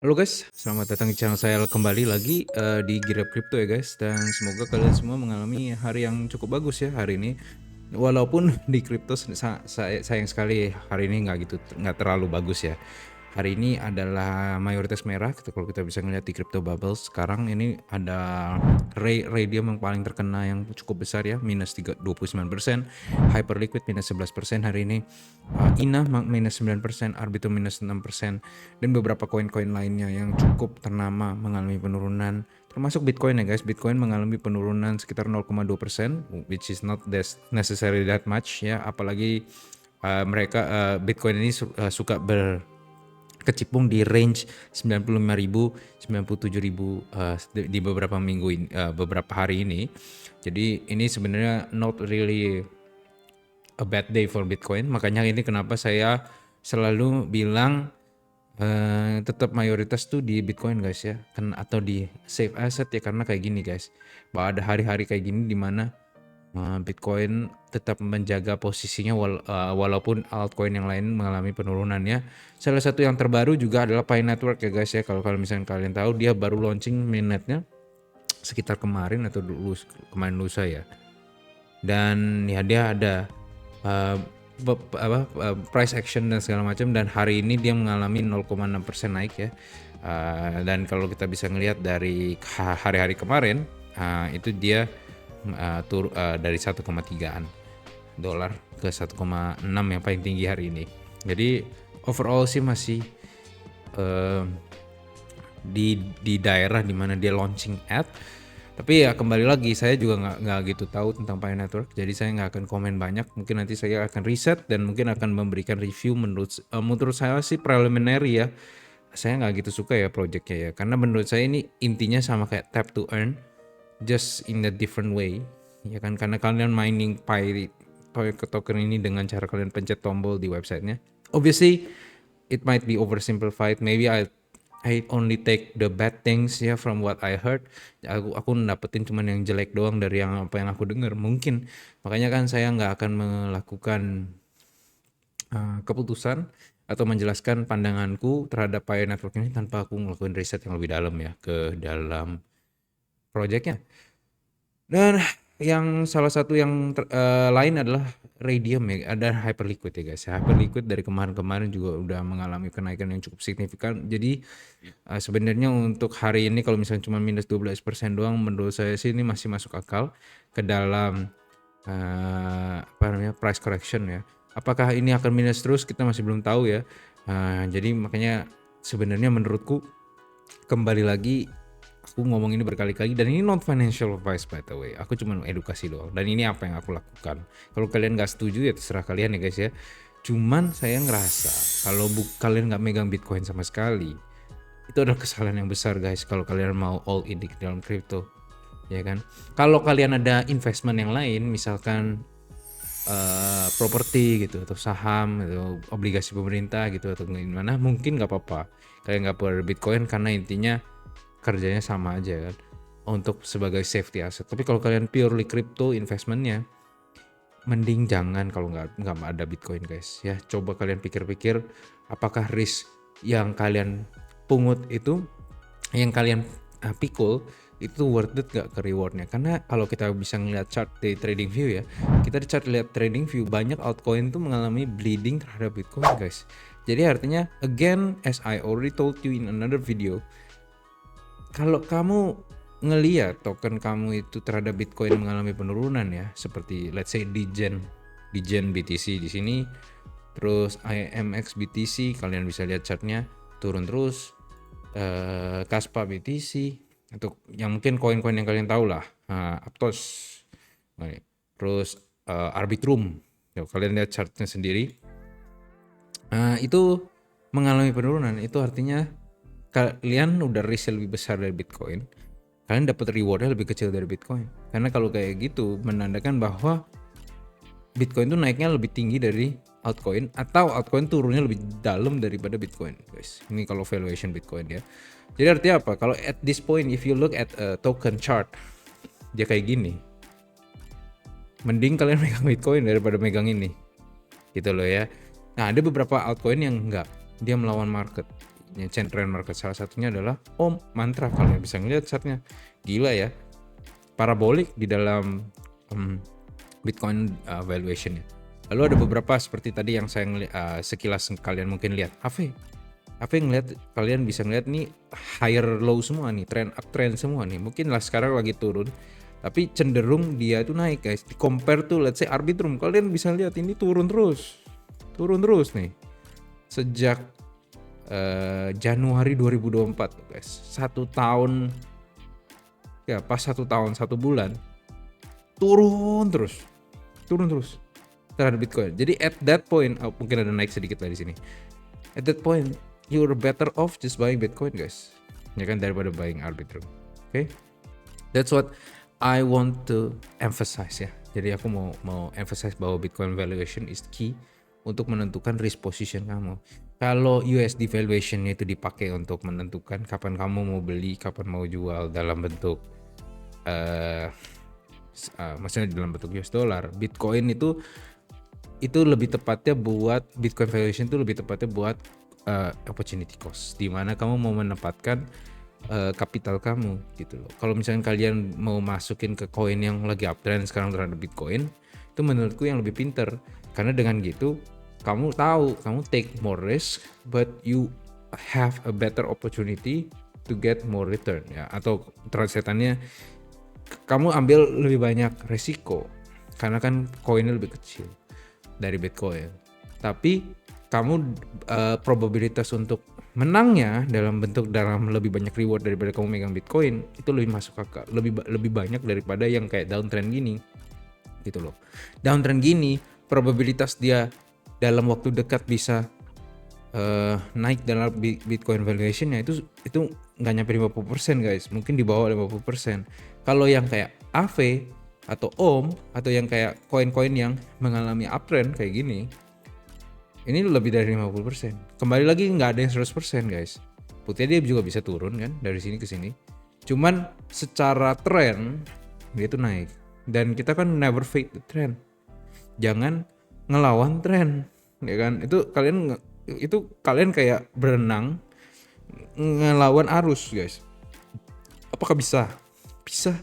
Halo guys, selamat datang di channel saya kembali lagi di Gear Up Crypto ya guys. Dan semoga kalian semua mengalami hari yang cukup bagus ya hari ini. Walaupun di crypto sayang sekali hari ini nggak terlalu bagus ya. Hari ini adalah mayoritas merah. Kalau kita bisa ngeliat di crypto bubble sekarang ini ada Raydium yang paling terkena yang cukup besar ya, minus 29%, Hyperliquid minus 11% hari ini, INA minus 9%, Arbitrum minus 6%, dan beberapa koin-koin lainnya yang cukup ternama mengalami penurunan. Termasuk Bitcoin ya guys, Bitcoin mengalami penurunan sekitar 0,2%, which is not necessarily that much ya, apalagi Bitcoin ini suka berkecimpung di range 95.000 97.000 di beberapa beberapa hari ini. Jadi ini sebenarnya not really a bad day for Bitcoin. Makanya ini kenapa saya selalu bilang tetap mayoritas tuh di Bitcoin guys ya, kan, atau di safe asset ya, karena kayak gini guys, bahwa ada hari-hari kayak gini dimana Bitcoin tetap menjaga posisinya walaupun altcoin yang lain mengalami penurunan ya. Salah satu yang terbaru juga adalah Pi Network ya guys ya. Kalau misalnya kalian tahu, dia baru launching mainnetnya sekitar kemarin atau kemarin lusa ya. Dan ya dia ada uh, price action dan segala macam, dan hari ini dia mengalami 0,6% naik ya. Dan kalau kita bisa ngelihat dari hari-hari kemarin, itu dia dari 1,3an dolar ke 1,6 yang paling tinggi hari ini. Jadi overall sih masih di daerah dimana dia launching at. Tapi ya kembali lagi, saya juga nggak gitu tahu tentang Pi Network, jadi saya nggak akan komen banyak. Mungkin nanti saya akan riset dan mungkin akan memberikan review menurut saya sih preliminary ya. Saya nggak gitu suka ya projectnya ya, karena menurut saya ini intinya sama kayak tap to earn, just in a different way ya kan, karena kalian mining Pi token ini dengan cara kalian pencet tombol di websitenya. Obviously it might be oversimplified, maybe I only take the bad things ya from what I heard. Aku dapetin cuman yang jelek doang dari apa yang aku dengar mungkin. Makanya kan saya nggak akan melakukan keputusan atau menjelaskan pandanganku terhadap Pi Network ini tanpa aku melakukan riset yang lebih dalam ya ke dalam projectnya. Dan yang salah satu yang lain adalah Raydium ya, ada Hyperliquid ya guys. Hyperliquid dari kemarin-kemarin juga udah mengalami kenaikan yang cukup signifikan. Jadi sebenarnya untuk hari ini kalau misalnya cuma minus 12% doang, menurut saya sih ini masih masuk akal ke dalam price correction ya. Apakah ini akan minus terus, kita masih belum tahu ya. Jadi makanya sebenarnya menurutku, kembali lagi, aku ngomong ini berkali-kali, dan ini non financial advice by the way, aku cuma edukasi doang, dan ini apa yang aku lakukan. Kalau kalian nggak setuju ya terserah kalian ya guys ya. Cuman saya ngerasa kalau kalian nggak megang Bitcoin sama sekali, itu adalah kesalahan yang besar guys. Kalau kalian mau all in di dalam crypto ya kan. Kalau kalian ada investment yang lain, misalkan properti gitu, atau saham atau obligasi pemerintah gitu, atau gimana, mungkin nggak apa-apa kalian nggak perlu Bitcoin, karena intinya kerjanya sama aja kan, untuk sebagai safety asset. Tapi kalau kalian purely crypto investmentnya, mending jangan kalau nggak ada Bitcoin guys ya. Coba kalian pikir-pikir, apakah risk yang kalian pungut itu, yang kalian pikul itu worth it gak ke rewardnya. Karena kalau kita bisa ngeliat chart di trading view ya, kita di chart lihat trading view, banyak altcoin tuh mengalami bleeding terhadap Bitcoin guys. Jadi artinya, again, as I already told you in another video, kalau kamu ngeliat token kamu itu terhadap Bitcoin mengalami penurunan ya, seperti let's say Degen BTC di sini, terus IMX BTC, kalian bisa lihat chartnya turun terus, Kaspa BTC, atau yang mungkin koin-koin yang kalian tahu lah, Aptos, terus Arbitrum, kalian lihat chartnya sendiri, itu mengalami penurunan. Itu artinya kalian udah risk lebih besar dari Bitcoin, kalian dapat rewardnya lebih kecil dari Bitcoin. Karena kalau kayak gitu menandakan bahwa Bitcoin tuh naiknya lebih tinggi dari altcoin, atau altcoin turunnya lebih dalam daripada Bitcoin guys. Ini kalau valuation Bitcoin ya. Jadi artinya apa? Kalau at this point, if you look at a token chart, dia kayak gini, mending kalian megang Bitcoin daripada megang ini gitu loh ya. Nah, ada beberapa altcoin yang enggak, dia melawan market. marketnya, trend market. Salah satunya adalah Om Mantra. Kalian bisa ngeliat chartnya, gila ya, parabolik di dalam Bitcoin valuation-nya. Lalu ada beberapa seperti tadi yang saya sekilas kalian mungkin lihat. Ave ngeliat, kalian bisa ngeliat nih higher low semua nih, trend uptrend semua nih. Mungkin lah sekarang lagi turun, tapi cenderung dia itu naik guys. Di compare tuh let's say Arbitrum, kalian bisa lihat ini turun terus nih. Sejak Januari 2024 guys. 1 tahun, ya pas 1 tahun 1 bulan turun terus terhadap Bitcoin. Jadi at that point, mungkin ada naik sedikit lah di sini. At that point, you're better off just buying Bitcoin guys, ya kan, daripada buying Arbitrum. Okay, that's what I want to emphasize ya. Jadi aku mau emphasize bahwa Bitcoin valuation is key untuk menentukan risk position kamu. Kalau USD valuation-nya itu dipakai untuk menentukan kapan kamu mau beli, kapan mau jual dalam bentuk maksudnya dalam bentuk US dollar, Bitcoin itu lebih tepatnya buat Bitcoin valuation itu lebih tepatnya buat opportunity cost, di mana kamu mau menempatkan kapital kamu gitu loh. Kalau misalnya kalian mau masukin ke koin yang lagi uptrend sekarang terhadap Bitcoin, itu menurutku yang lebih pinter, karena dengan gitu kamu tahu kamu take more risk but you have a better opportunity to get more return ya, atau translatannya kamu ambil lebih banyak resiko karena kan koinnya lebih kecil dari Bitcoin, tapi kamu probabilitas untuk menangnya dalam lebih banyak reward daripada kamu megang Bitcoin itu lebih masuk akal, lebih banyak daripada yang kayak downtrend gini gitu loh. Downtrend gini probabilitas dia dalam waktu dekat bisa naik dalam Bitcoin valuation-nya itu nggak nyampe 50% guys, mungkin di bawah 50%. Kalau yang kayak AV atau OM atau yang kayak koin-koin yang mengalami uptrend kayak gini, ini lebih dari 50%. Kembali lagi nggak ada yang 100% guys. Putihnya dia juga bisa turun kan dari sini ke sini. Cuman secara trend dia tuh naik. Dan kita kan never fake the trend. Jangan ngelawan trend, ya kan? Itu kalian kayak berenang ngelawan arus guys. Apakah bisa? Bisa,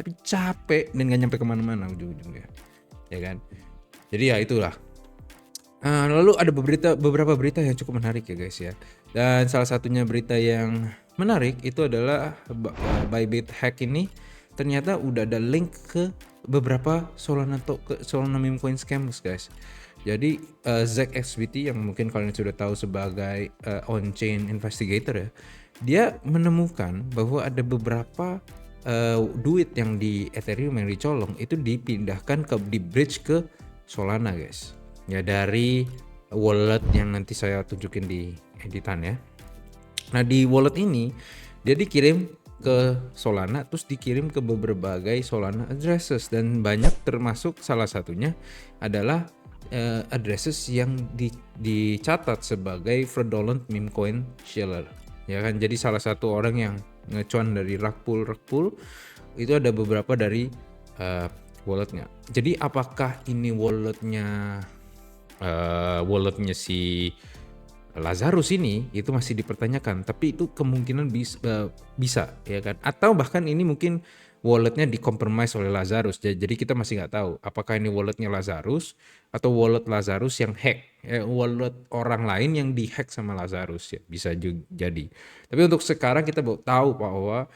tapi capek dan gak nyampe kemana-mana ujung-ujungnya, ya kan? Jadi ya itulah. Lalu ada beberapa berita yang cukup menarik ya guys ya. Dan salah satunya berita yang menarik itu adalah Bybit hack ini ternyata udah ada link ke beberapa Solana meme coin scams guys. Jadi ZXBT yang mungkin kalian sudah tahu sebagai on-chain investigator ya, dia menemukan bahwa ada beberapa duit yang di Ethereum yang dicolong itu dipindahkan di bridge ke Solana guys. Ya dari wallet yang nanti saya tunjukin di editan ya. Nah di wallet ini dia dikirim ke Solana, terus dikirim ke berbagai Solana addresses, dan banyak termasuk salah satunya adalah addresses yang dicatat sebagai fraudulent meme coin seller, ya kan. Jadi salah satu orang yang ngecuan dari rug pool itu ada beberapa dari walletnya. Jadi apakah ini walletnya si Lazarus ini, itu masih dipertanyakan, tapi itu kemungkinan bisa ya kan, atau bahkan ini mungkin walletnya dikompromis oleh Lazarus. Jadi kita masih nggak tahu apakah ini walletnya Lazarus atau wallet Lazarus yang hack, wallet orang lain yang dihack sama Lazarus ya, bisa jadi. Tapi untuk sekarang kita tahu bahwa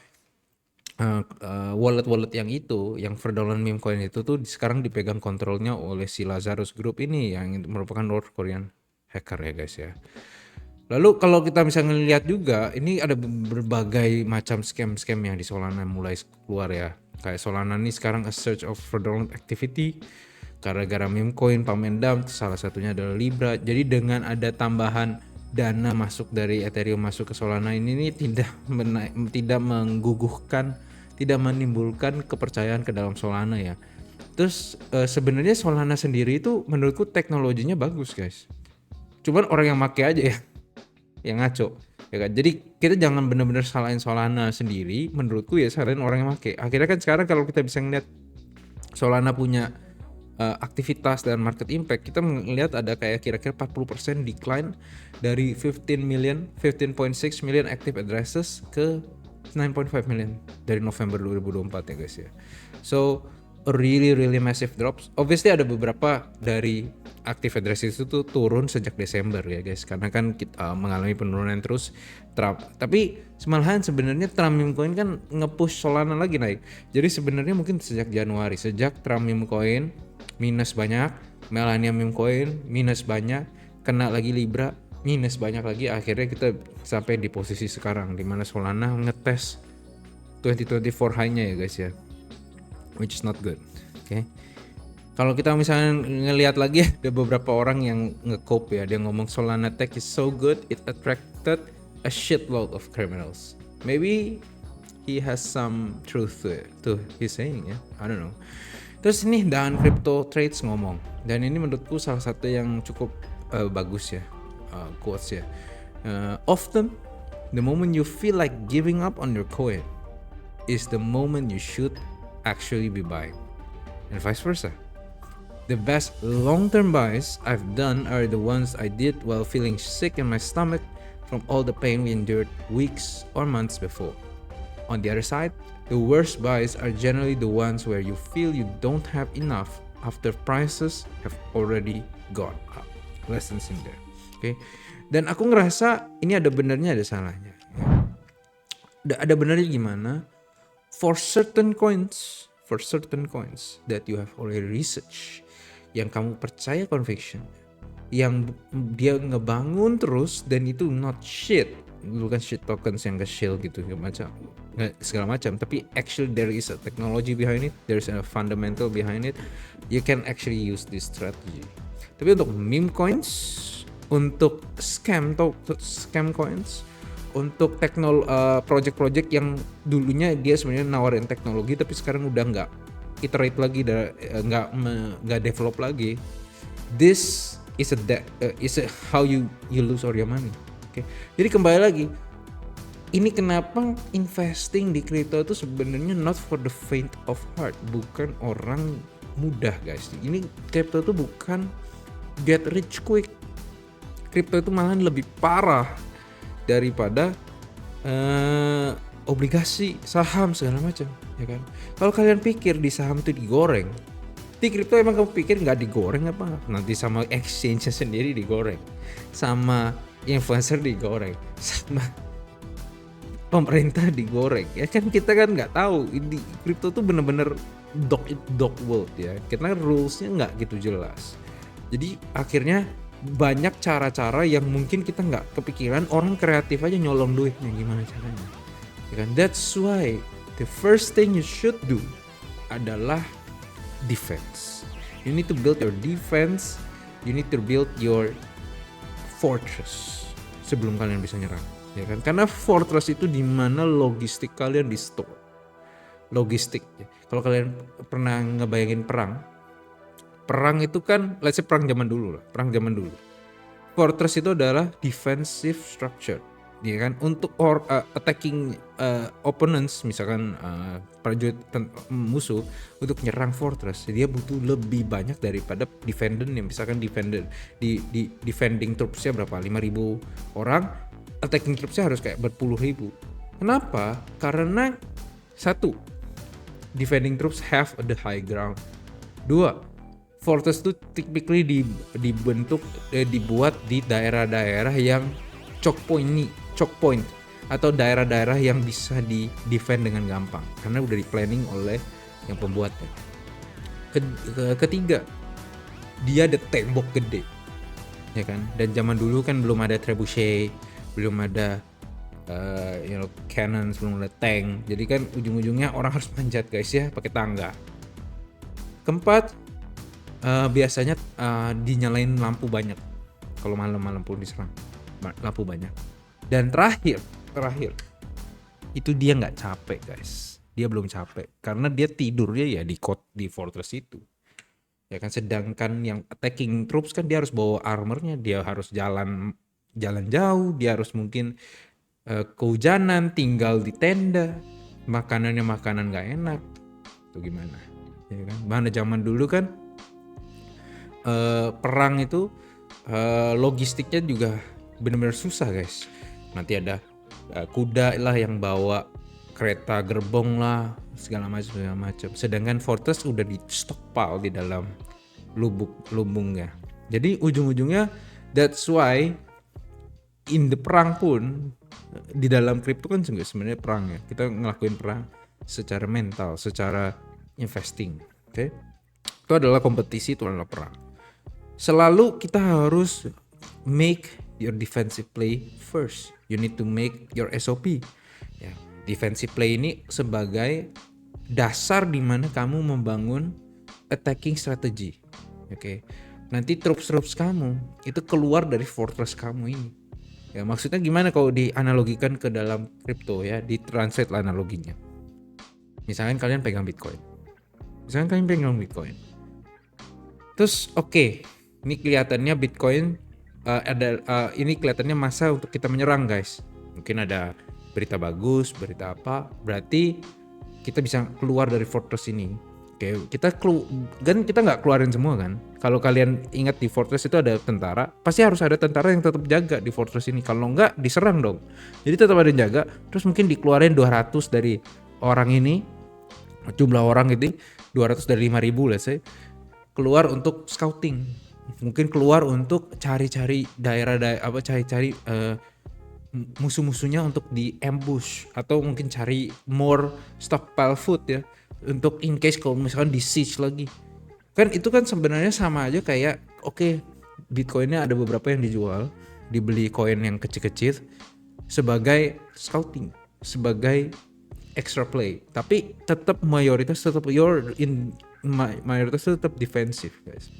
wallet yang fraudulent meme coin itu tuh sekarang dipegang kontrolnya oleh si Lazarus Group ini yang merupakan North Korean hacker ya guys ya. Lalu kalau kita bisa ngelihat juga, ini ada berbagai macam scam yang di Solana mulai keluar ya. Kayak Solana ini sekarang a search of fraudulent activity gara-gara meme coin, pump and dump, salah satunya adalah Libra. Jadi dengan ada tambahan dana masuk dari Ethereum masuk ke Solana ini tidak mengguguhkan, tidak menimbulkan kepercayaan ke dalam Solana ya. Terus sebenarnya Solana sendiri itu menurutku teknologinya bagus guys. Cuman orang yang make aja ya yang ngaco, ya kan. Jadi kita jangan benar-benar salahin Solana sendiri, menurutku ya salahin orang yang make. Akhirnya kan sekarang kalau kita bisa ngeliat Solana punya aktivitas dan market impact, kita melihat ada kayak kira-kira 40% decline dari 15.6 million active addresses ke 9.5 million dari November 2024 ya guys ya. So a really massive drops. Obviously ada beberapa dari active addresses itu tuh turun sejak Desember ya guys, karena kan kita mengalami penurunan terus. Tapi malahan sebenarnya Trump meme coin kan nge-push Solana lagi naik. Jadi sebenarnya mungkin sejak Januari, sejak Trump meme coin minus banyak, Melania meme coin minus banyak, kena lagi Libra minus banyak lagi, akhirnya kita sampai di posisi sekarang di mana Solana ngetes 2024 high-nya ya guys ya, which is not good. Okay. Kalau kita misalnya ngelihat lagi, ada beberapa orang yang nge-cope ya, dia ngomong Solana tech is so good it attracted a shitload of criminals. Maybe he has some truth to his saying ya, I don't know. Terus ini Dan Crypto Trades ngomong, dan ini menurutku salah satu yang cukup bagus ya, quotes ya. Often the moment you feel like giving up on your coin is the moment you should actually be buying, and vice versa. The best long-term buys I've done are the ones I did while feeling sick in my stomach from all the pain we endured weeks or months before. On the other side, the worst buys are generally the ones where you feel you don't have enough after prices have already gone up. Lessons in there. Okay? Dan aku ngerasa ini ada benernya ada salahnya. Ada benernya gimana? For certain coins that you have already researched, yang kamu percaya conviction, yang dia ngebangun terus dan itu not shit, bukan shit tokens yang nge-shill gitu segala macam, tapi actually there is a technology behind it, there is a fundamental behind it, you can actually use this strategy. Tapi untuk meme coins, untuk scam coins, untuk project-project yang dulunya dia sebenarnya nawarin teknologi tapi sekarang udah nggak iterate lagi, nggak develop lagi, this is a how you lose all your money. Okay? Jadi kembali lagi, ini kenapa investing di crypto itu sebenarnya not for the faint of heart, bukan orang mudah guys. Ini crypto itu bukan get rich quick. Crypto itu malahan lebih parah daripada obligasi, saham segala macam, ya kan? Kalau kalian pikir di saham itu digoreng, di kripto emang kamu pikir nggak digoreng apa? Nanti sama exchange-nya sendiri digoreng, sama influencer digoreng, sama pemerintah digoreng, ya kan? Kita kan nggak tahu, di kripto tuh bener-bener dog world ya, karena rules-nya nggak gitu jelas. Jadi akhirnya banyak cara-cara yang mungkin kita nggak kepikiran, orang kreatif aja nyolong duitnya gimana caranya, ya kan? That's why the first thing you should do adalah defense. You need to build your defense, you need to build your fortress sebelum kalian bisa nyerang, ya kan? Karena fortress itu di mana logistik kalian di store. Logistik. Kalau kalian pernah ngebayangin perang itu kan, let's say perang zaman dulu. Fortress itu adalah defensive structure, ya kan? Untuk attacking opponents, misalkan prajurit musuh, untuk nyerang fortress dia butuh lebih banyak daripada defender yang misalkan defending troopsnya berapa, 5.000 orang, attacking troopsnya harus kayak berpuluh ribu. Kenapa? Karena satu, defending troops have the high ground. Dua, fortress itu typically dibuat di daerah-daerah yang choke point atau daerah-daerah yang bisa di defend dengan gampang karena udah di planning oleh yang pembuatnya. Ketiga, dia ada tembok gede, ya kan? Dan zaman dulu kan belum ada trebuchet, belum ada cannons, belum ada tank. Jadi kan ujung-ujungnya orang harus manjat guys ya, pakai tangga. Keempat, biasanya dinyalain lampu banyak. Kalau malam-malam pun diserang, lampu banyak. Dan terakhir itu dia nggak capek guys, dia belum capek karena dia tidurnya ya di fortress itu, ya kan? Sedangkan yang attacking troops kan dia harus bawa armornya, dia harus jalan jauh, dia harus mungkin kehujanan, tinggal di tenda, makanan nggak enak, tuh gimana, ya kan? Mana zaman dulu kan perang itu logistiknya juga benar-benar susah guys. Nanti ada kuda lah yang bawa, kereta gerbong lah, segala macam. Sedangkan Fortress udah di stockpile di dalam lumbungnya. Jadi ujung-ujungnya that's why in the perang pun di dalam kripto kan juga sebenarnya perang ya. Kita ngelakuin perang secara mental, secara investing. Oke. Itu adalah kompetisi, itu adalah perang. Selalu kita harus make your defensive play first. You need to make your SOP. Ya, defensive play ini sebagai dasar di mana kamu membangun attacking strategy. Oke. Nanti troops kamu itu keluar dari fortress kamu ini. Ya, maksudnya gimana kalau dianalogikan ke dalam kripto ya, ditranslate lah analoginya. Misalkan kalian pegang Bitcoin. Terus oke, ini kelihatannya Bitcoin ini kelihatannya masa untuk kita menyerang guys. Mungkin ada berita bagus, berita apa, berarti kita bisa keluar dari fortress ini. Oke, kita nggak keluarin semua kan. Kalau kalian ingat di fortress itu ada tentara, pasti harus ada tentara yang tetap jaga di fortress ini. Kalau nggak diserang dong. Jadi tetap ada yang jaga. Terus mungkin dikeluarin 200 dari orang ini, jumlah orang itu 200 dari 5.000 let's say, keluar untuk scouting, mungkin keluar untuk cari-cari cari-cari musuh-musuhnya untuk di ambush, atau mungkin cari more stockpile food ya, untuk in case kalau misalkan di siege lagi. Kan itu kan sebenarnya sama aja kayak oke, Bitcoinnya ada beberapa yang dijual, dibeli koin yang kecil-kecil sebagai scouting, sebagai extra play, tapi tetap mayoritas tetap defensif guys.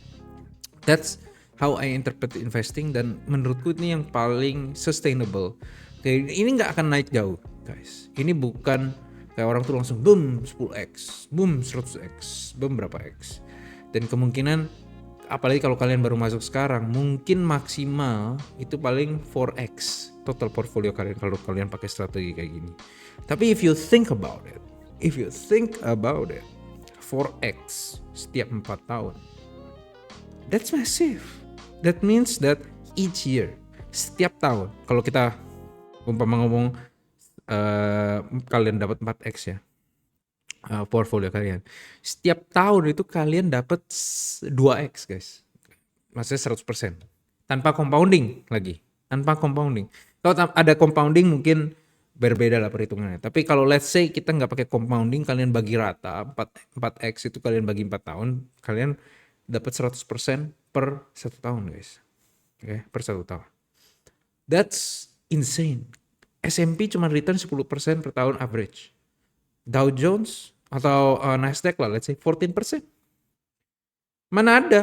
That's how I interpret investing, dan menurutku ini yang paling sustainable. Oke, ini nggak akan naik jauh guys. Ini bukan kayak orang tuh langsung boom 10x, boom 100x, boom berapa x. Dan kemungkinan apalagi kalau kalian baru masuk sekarang, mungkin maksimal itu paling 4x total portfolio kalian kalau kalian pakai strategi kayak gini. Tapi if you think about it, 4x setiap 4 tahun, that's massive. That means that each year, setiap tahun, kalau kita umpama ngomong kalian dapat 4x ya, portfolio kalian, setiap tahun itu kalian dapat 2x guys, maksudnya 100%, tanpa compounding lagi, Kalau ada compounding mungkin berbeda lah perhitungannya. Tapi kalau let's say kita nggak pakai compounding, kalian bagi rata 4x itu kalian bagi 4 tahun, kalian dapat 100% per 1 tahun guys. Oke, per 1 tahun. That's insane. S&P cuma return 10% per tahun average. Dow Jones atau Nasdaq lah let's say 14%. Mana ada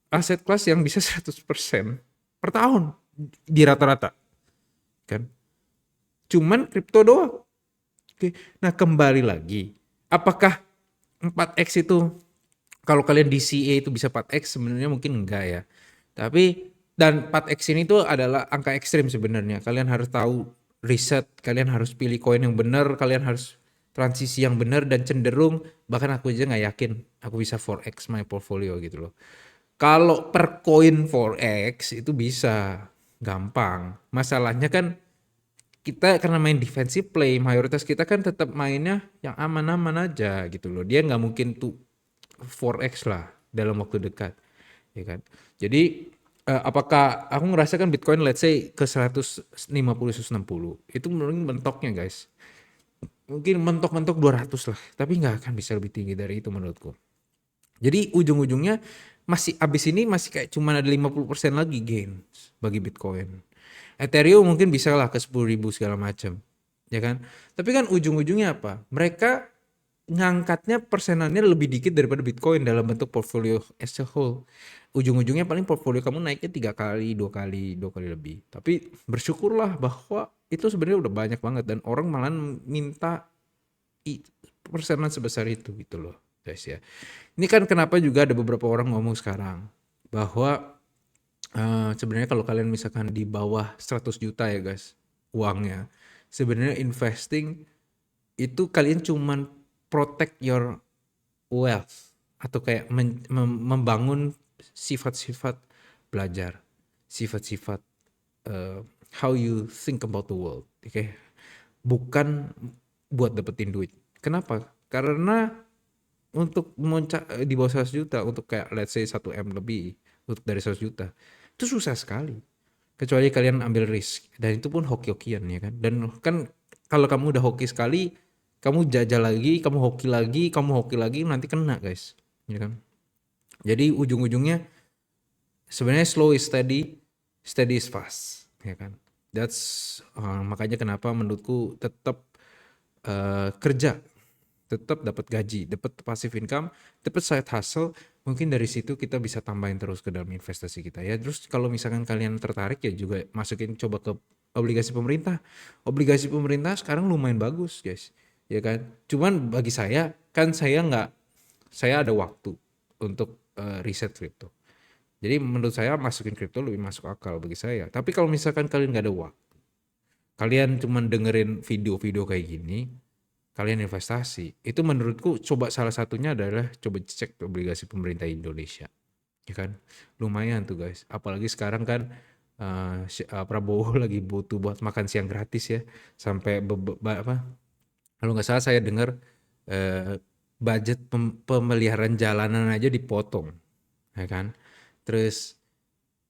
aset kelas yang bisa 100% per tahun di rata-rata. Kan? Cuman kripto doang. Oke. Nah, kembali lagi, apakah 4x itu kalau kalian DCA itu bisa 4x? Sebenarnya mungkin enggak ya. Tapi dan 4x ini tuh adalah angka ekstrim sebenarnya. Kalian harus tahu riset, kalian harus pilih koin yang benar, kalian harus transisi yang benar, dan cenderung bahkan aku aja nggak yakin aku bisa 4x my portfolio gitu loh. Kalau per koin 4x itu bisa gampang. Masalahnya kan kita karena main defensive play, mayoritas kita kan tetap mainnya yang aman-aman aja gitu loh. Dia nggak mungkin tuh 4x lah dalam waktu dekat, ya kan. Jadi apakah aku ngerasa kan Bitcoin let's say ke 150 160 itu mungkin mentoknya guys. Mungkin mentok-mentok 200 lah, tapi nggak akan bisa lebih tinggi dari itu menurutku. Jadi ujung-ujungnya masih abis ini masih kayak cuma ada 50% lagi gain bagi Bitcoin. Ethereum mungkin bisa lah ke 10.000 segala macam, ya kan. Tapi kan ujung-ujungnya apa? Mereka ngangkatnya persenannya lebih dikit daripada Bitcoin dalam bentuk portfolio as a whole. Ujung-ujungnya paling portfolio kamu naiknya 3 kali, 2 kali lebih. Tapi bersyukurlah bahwa itu sebenarnya udah banyak banget, dan orang malah minta persenan sebesar itu gitu loh guys ya. Ini kan kenapa juga ada beberapa orang ngomong sekarang bahwa sebenarnya kalau kalian misalkan di bawah 100 juta ya guys uangnya, sebenarnya investing itu kalian cuman protect your wealth, atau kayak membangun sifat-sifat belajar, sifat-sifat how you think about the world, oke? Bukan buat dapetin duit. Kenapa? Karena untuk di bawah 100 juta untuk kayak let's say 1 M lebih untuk dari 100 juta itu susah sekali. Kecuali kalian ambil risk dan itu pun hoki-hokian ya kan. Dan kan kalau kamu udah hoki sekali, kamu jajal lagi, kamu hoki lagi nanti kena guys. Ya kan? Jadi ujung-ujungnya sebenarnya slow is steady, steady is fast, ya kan. That's makanya kenapa menurutku tetap kerja, tetap dapat gaji, dapat passive income, dapat side hustle, mungkin dari situ kita bisa tambahin terus ke dalam investasi kita ya. Terus kalau misalkan kalian tertarik ya juga masukin coba ke obligasi pemerintah. Obligasi pemerintah sekarang lumayan bagus guys, ya kan. Cuman bagi saya kan saya ada waktu untuk riset kripto. Jadi menurut saya masukin kripto lebih masuk akal bagi saya. Tapi kalau misalkan kalian nggak ada waktu, kalian cuman dengerin video-video kayak gini, kalian investasi, itu menurutku coba salah satunya adalah coba cek obligasi pemerintah Indonesia, ya kan? Lumayan tuh guys. Apalagi sekarang kan Prabowo lagi butuh buat makan siang gratis ya, sampai apa? Kalau nggak salah saya dengar budget pemeliharaan jalanan aja dipotong, ya kan? Terus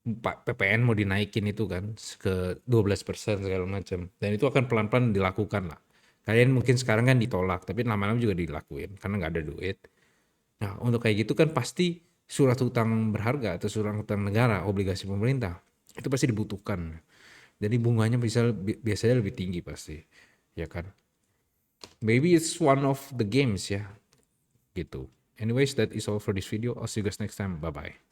PPN mau dinaikin itu kan ke 12% segala macam. Dan itu akan pelan-pelan dilakukan lah. Kalian mungkin sekarang kan ditolak, tapi lama-lama juga dilakuin karena nggak ada duit. Nah, untuk kayak gitu kan pasti surat hutang berharga atau surat hutang negara, obligasi pemerintah, itu pasti dibutuhkan. Jadi bunganya biasanya lebih tinggi pasti, ya kan? Maybe it's one of the games ya, gitu. Anyways, that is all for this video. I'll see you guys next time. Bye-bye.